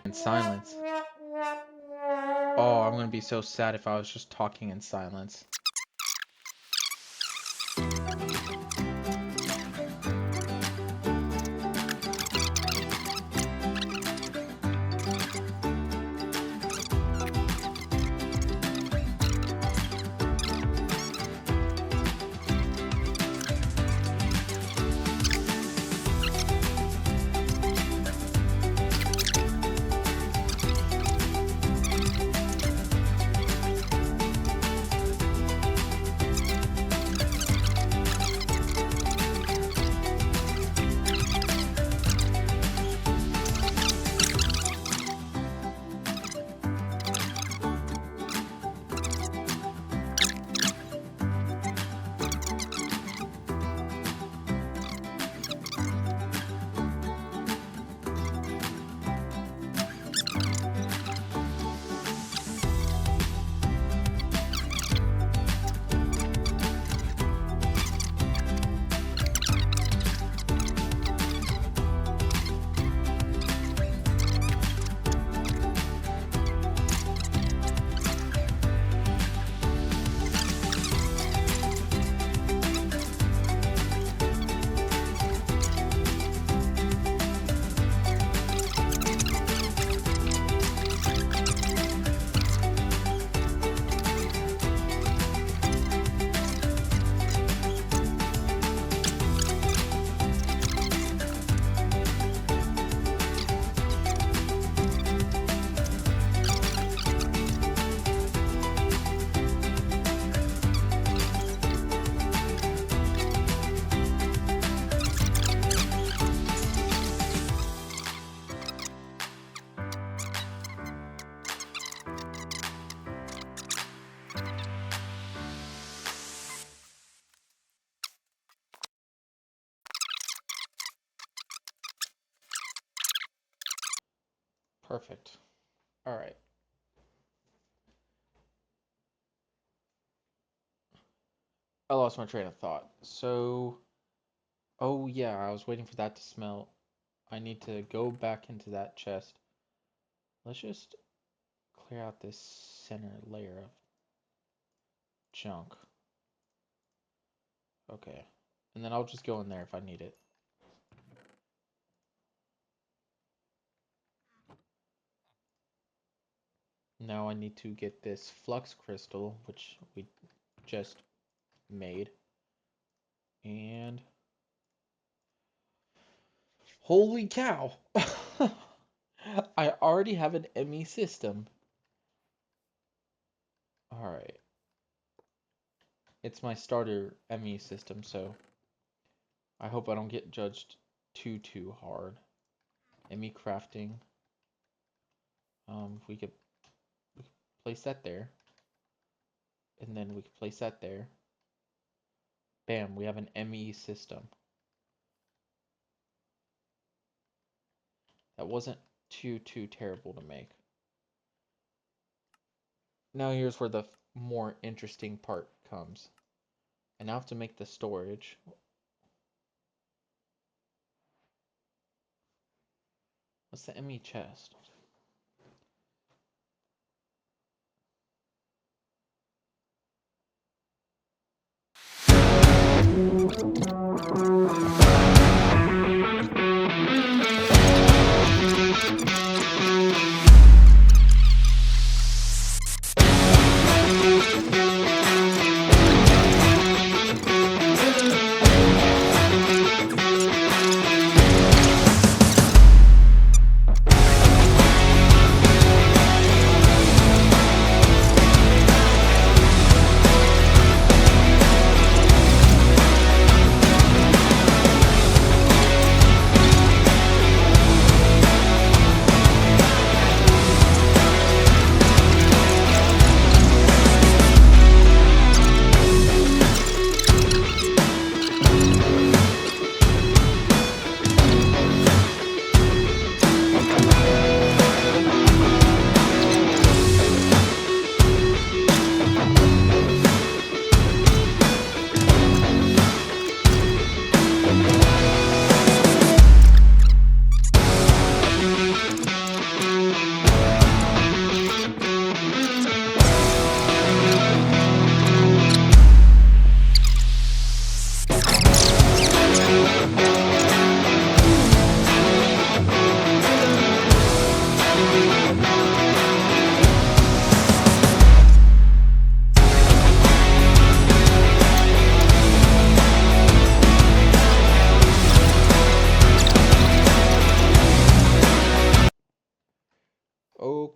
In silence. Oh, I'm gonna be so sad if I was just talking in silence. Perfect. All right. I lost my train of thought. So, oh yeah, I was waiting for that to smell. I need to go back into that chest. Let's just clear out this center layer of junk. Okay. And then I'll just go in there if I need it. Now I need to get this flux crystal, which we just made. And holy cow! I already have an ME system. Alright. It's my starter ME system, so I hope I don't get judged too hard. ME crafting. We could place that there. And then we could place that there. Bam, we have an ME system. That wasn't too terrible to make. Now here's where the more interesting part comes. I now have to make the storage. What's the ME chest?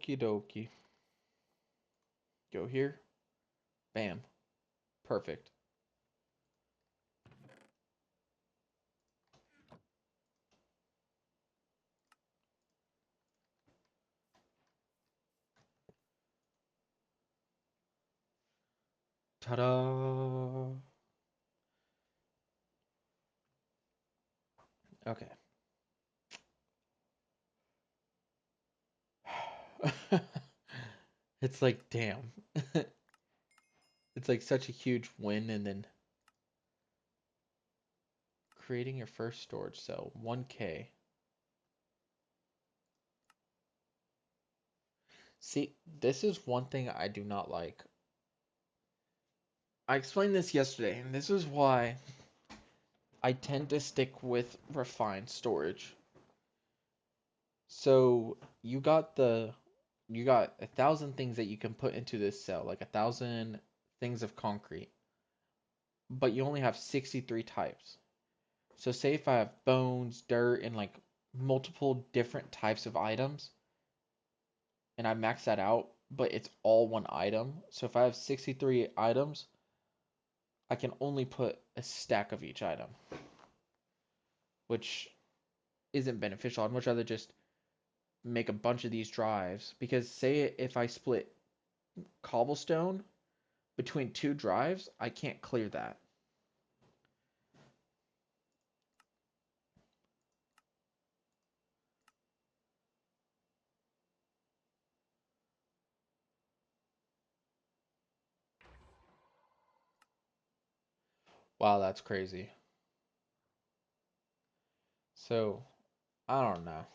Okie dokie. Go here. Bam. Perfect. Ta-da! Okay. It's like, damn. It's like such a huge win, and then creating your first storage cell, 1K. See, this is one thing I do not like. I explained this yesterday, and this is why I tend to stick with refined storage. So you got 1,000 things that you can put into this cell, like 1,000 things of concrete, but you only have 63 types. So say if I have bones, dirt, and like multiple different types of items, and I max that out, but it's all one item. So if I have 63 items, I can only put a stack of each item, which isn't beneficial. I'd much rather just make a bunch of these drives, because say if I split cobblestone between two drives, I can't clear that. Wow, that's crazy. So, I don't know.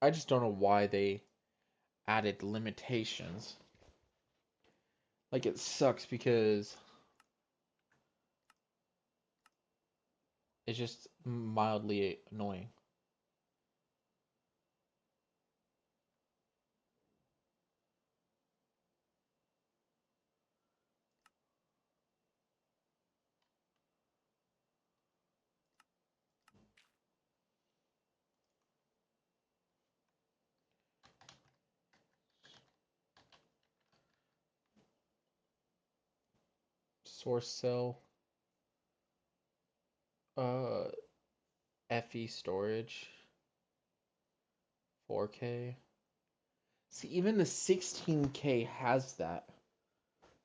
I just don't know why they added limitations. Like, it sucks because it's just mildly annoying. Source cell, uh, FE storage, 4K. See, even the 16K has that,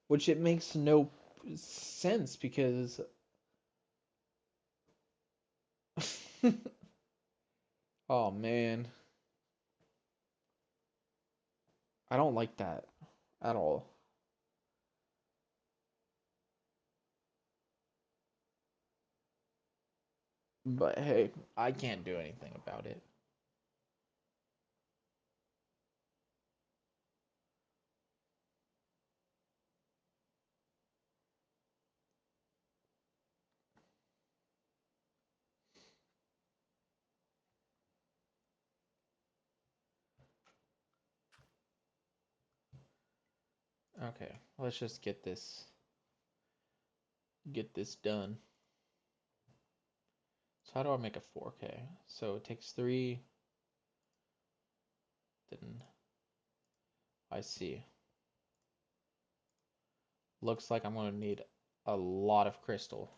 which it makes no sense because oh man, I don't like that at all. But hey, I can't do anything about it. Okay, let's just get this done. So how do I make a 4K? So it takes 3, then I see. Looks like I'm gonna need a lot of crystal.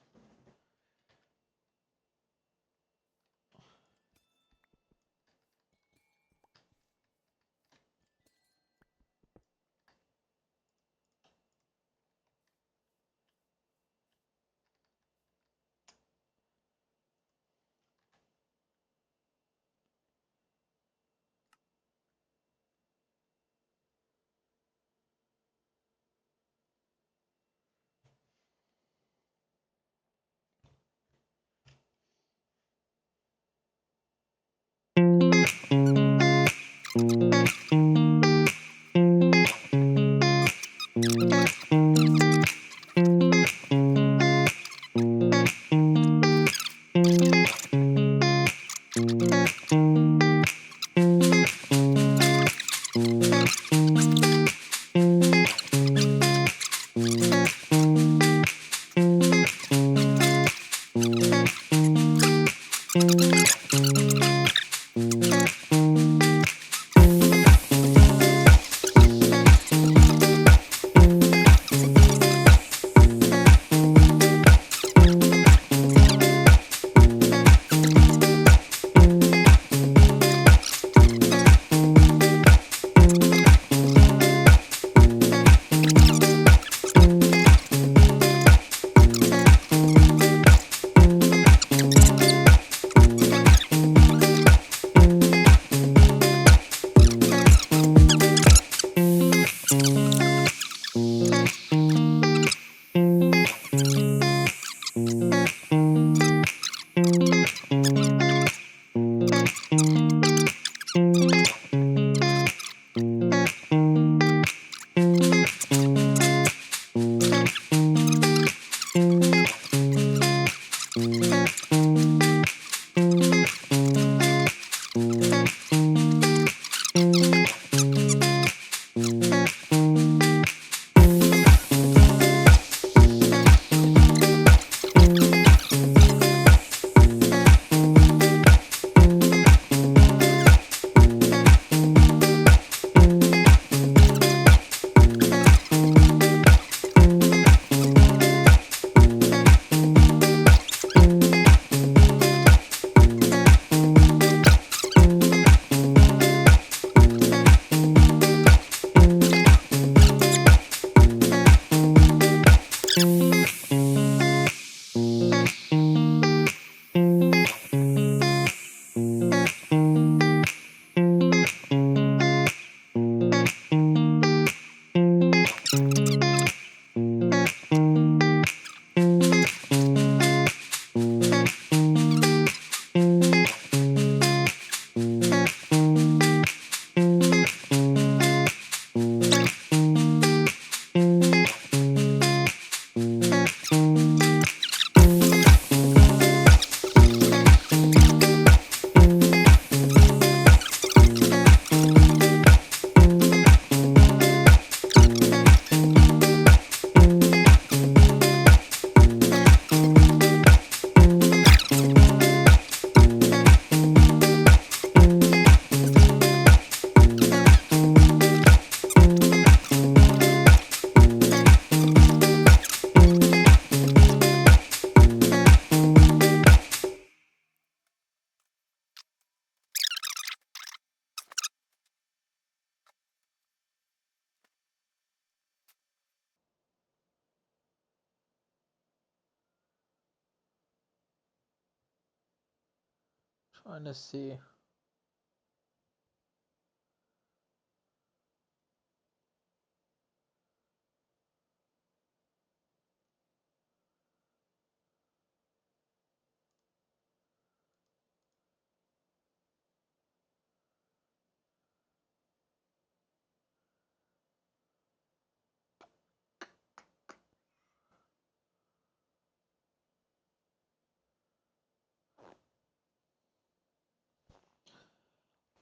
Trying to see.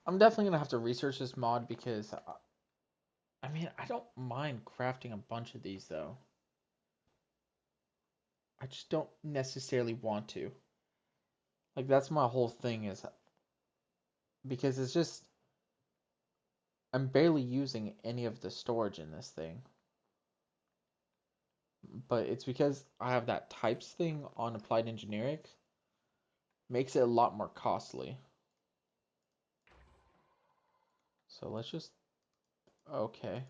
I'm definitely gonna have to research this mod because I mean I don't mind crafting a bunch of these though. I just don't necessarily want to. Like that's my whole thing is because it's just I'm barely using any of the storage in this thing. But it's because I have that types thing on applied engineering makes it a lot more costly. So let's just okay.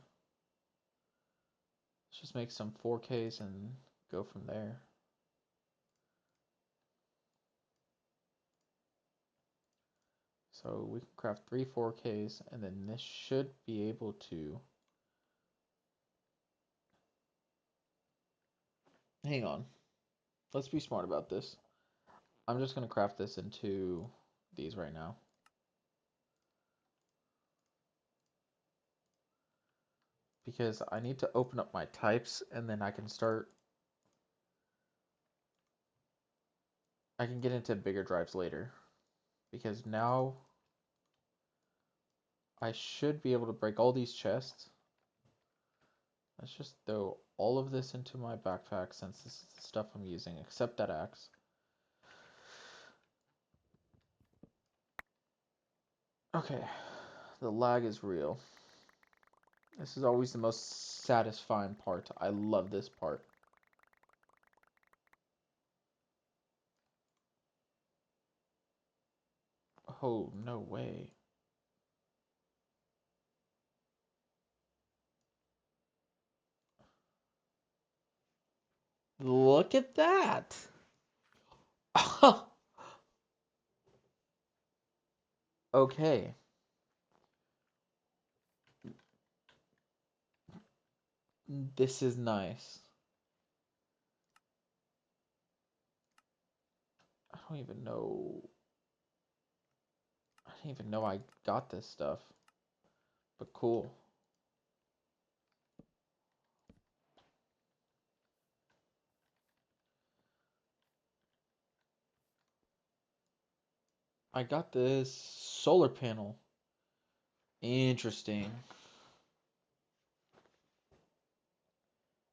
Let's just make some 4Ks and go from there. So we can craft 3 4Ks and then this should be able to hang on. Let's be smart about this. I'm just gonna craft this into these right now. Because I need to open up my types and then I can get into bigger drives later. Because now I should be able to break all these chests. Let's just throw all of this into my backpack since this is the stuff I'm using, except that axe. Okay, the lag is real. This is always the most satisfying part. I love this part. Oh, no way. Look at that! Okay. This is nice. I don't even know. I didn't even know I got this stuff. But cool. I got this solar panel. Interesting.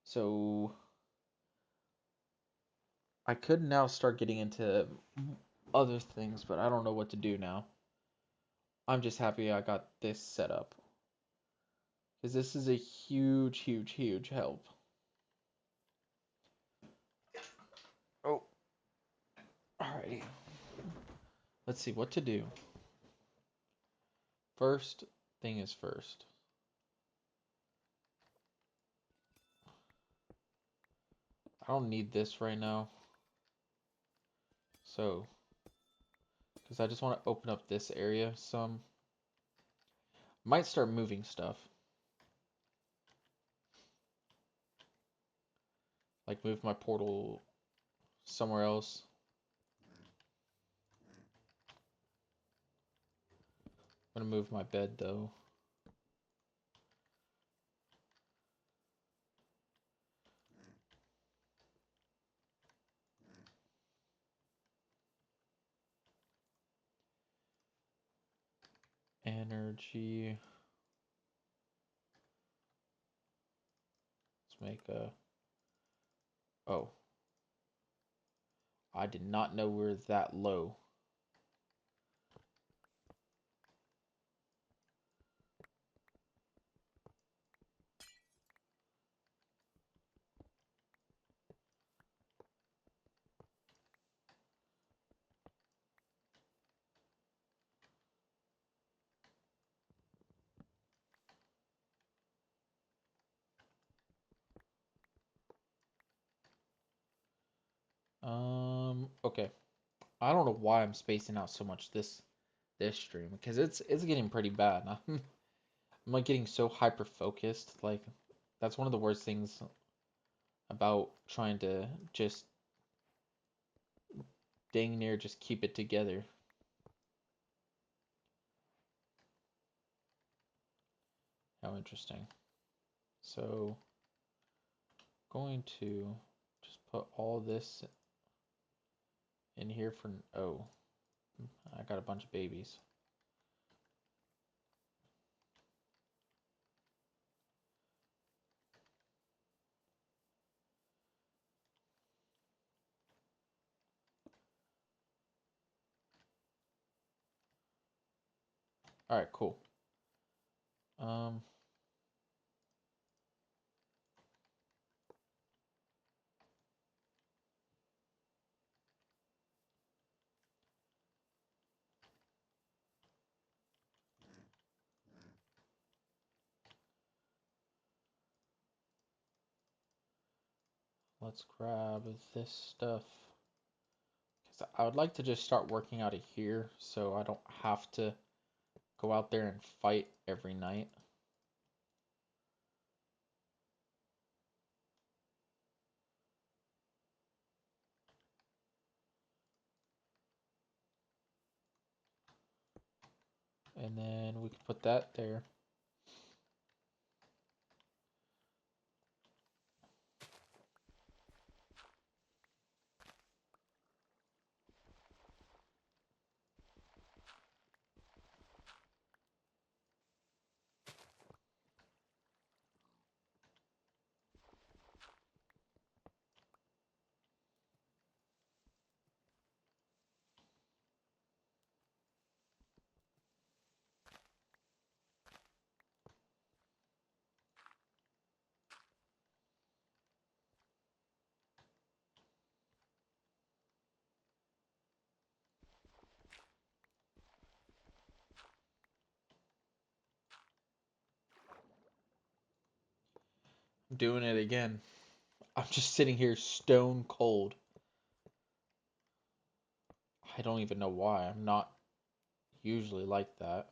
So I could now start getting into other things, but I don't know what to do now. I'm just happy I got this set up because this is a huge, huge, huge help. Oh, alrighty. Let's see what to do. First thing is first. I don't need this right now. So, because I just want to open up this area some. Might start moving stuff. Like move my portal somewhere else. I'm gonna move my bed though. Energy. Let's make a. Oh, I did not know we were that low. Okay. I don't know why I'm spacing out so much this stream because it's getting pretty bad. I'm like getting so hyper focused. Like that's one of the worst things about trying to just dang near just keep it together. How interesting. So going to just put all this in here for oh, I got a bunch of babies. All right, cool. Um, let's grab this stuff because I would like to just start working out of here so I don't have to go out there and fight every night. And then we can put that there. I'm doing it again. I'm just sitting here stone cold. I don't even know why. I'm not usually like that.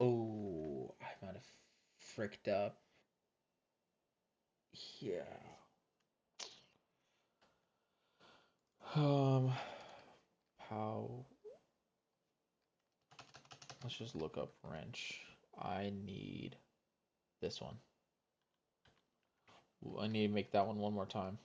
Oh, I might have fricked up. Yeah. Um, how? Let's just look up wrench. I need this one. I need to make that one more time.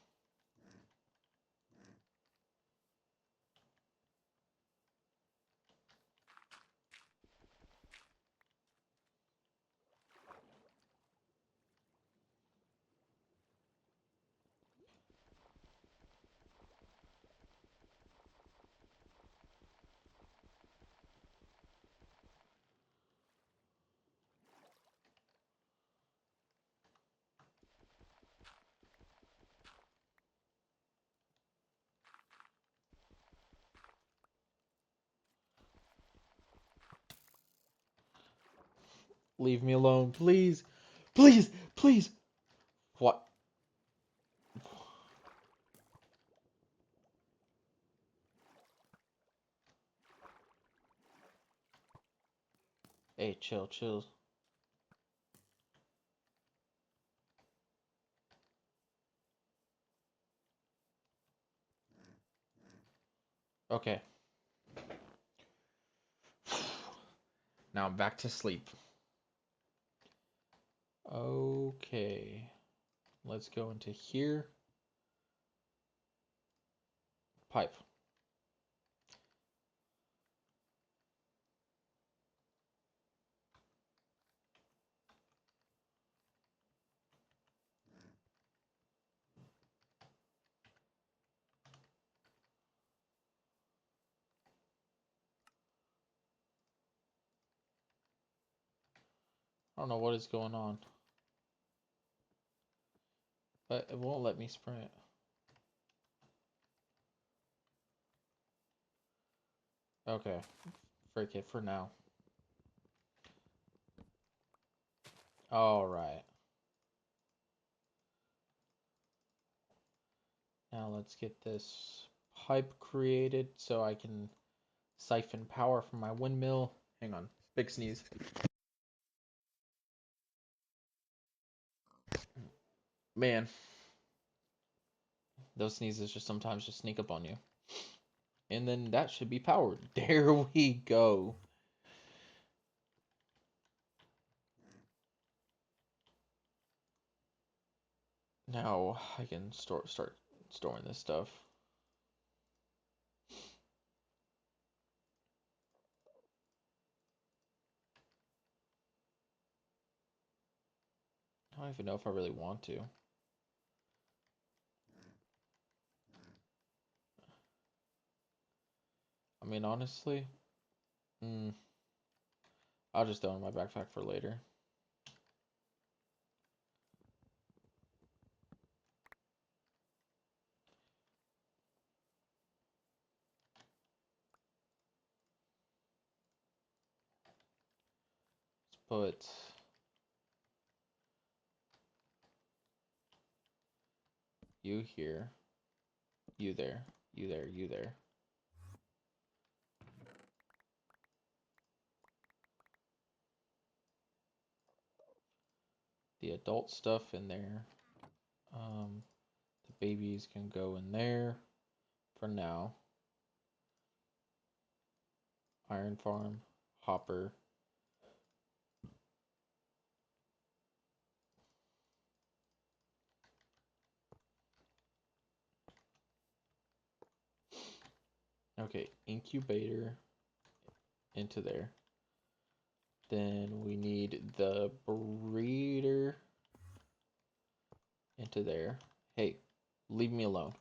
Leave me alone, please. Please, please. What? Hey, chill, chill. Okay. Now I'm back to sleep. Okay. Let's go into here. Pipe. I don't know what is going on, but it won't let me sprint. Okay. Freak it for now. Alright. Now let's get this pipe created so I can siphon power from my windmill. Hang on. Big sneeze. Man, those sneezes just sometimes just sneak up on you. And then that should be powered. There we go. Now I can start storing this stuff. I don't even know if I really want to. I mean, honestly, I'll just throw it in my backpack for later. Let's put you here, you there, you there, you there. The adult stuff in there. The babies can go in there for now. Iron farm, hopper. Okay, incubator into there. Then we need the breeder into there. Hey, leave me alone.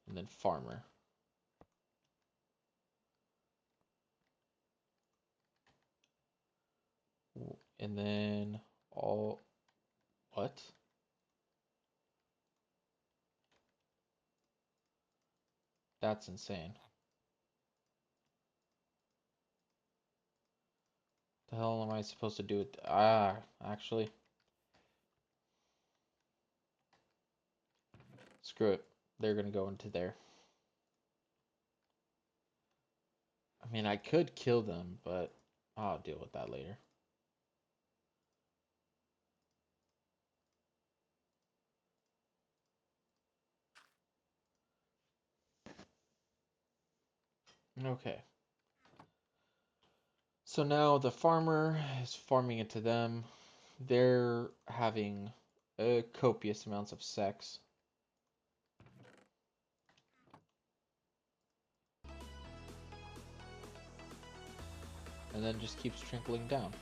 And then farmer. And then all... What? That's insane. The hell am I supposed to do with... actually. Screw it. They're gonna go into there. I mean, I could kill them, but I'll deal with that later. Okay. So now the farmer is farming into them. They're having copious amounts of sex. And then just keeps trickling down.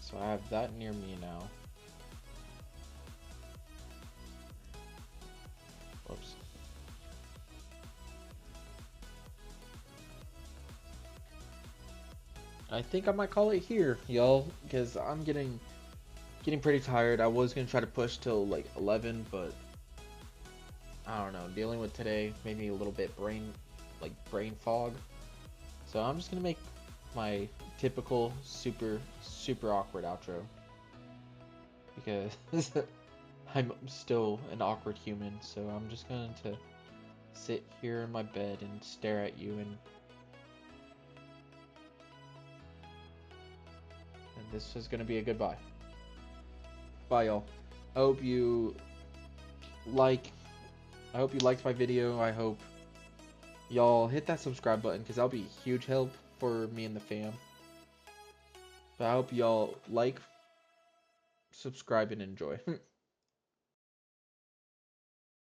So I have that near me now. Whoops. I think I might call it here, y'all, because I'm getting pretty tired. I was gonna try to push till like 11, but I don't know. Dealing with today made me a little bit brain like brain fog. So I'm just gonna make my typical super awkward outro because I'm still an awkward human. So I'm just going to sit here in my bed and stare at you, and this is gonna be a goodbye. Bye, y'all. I hope you like. I hope you liked my video. I hope y'all hit that subscribe button because that'll be a huge help for me and the fam. But I hope y'all like, subscribe, and enjoy.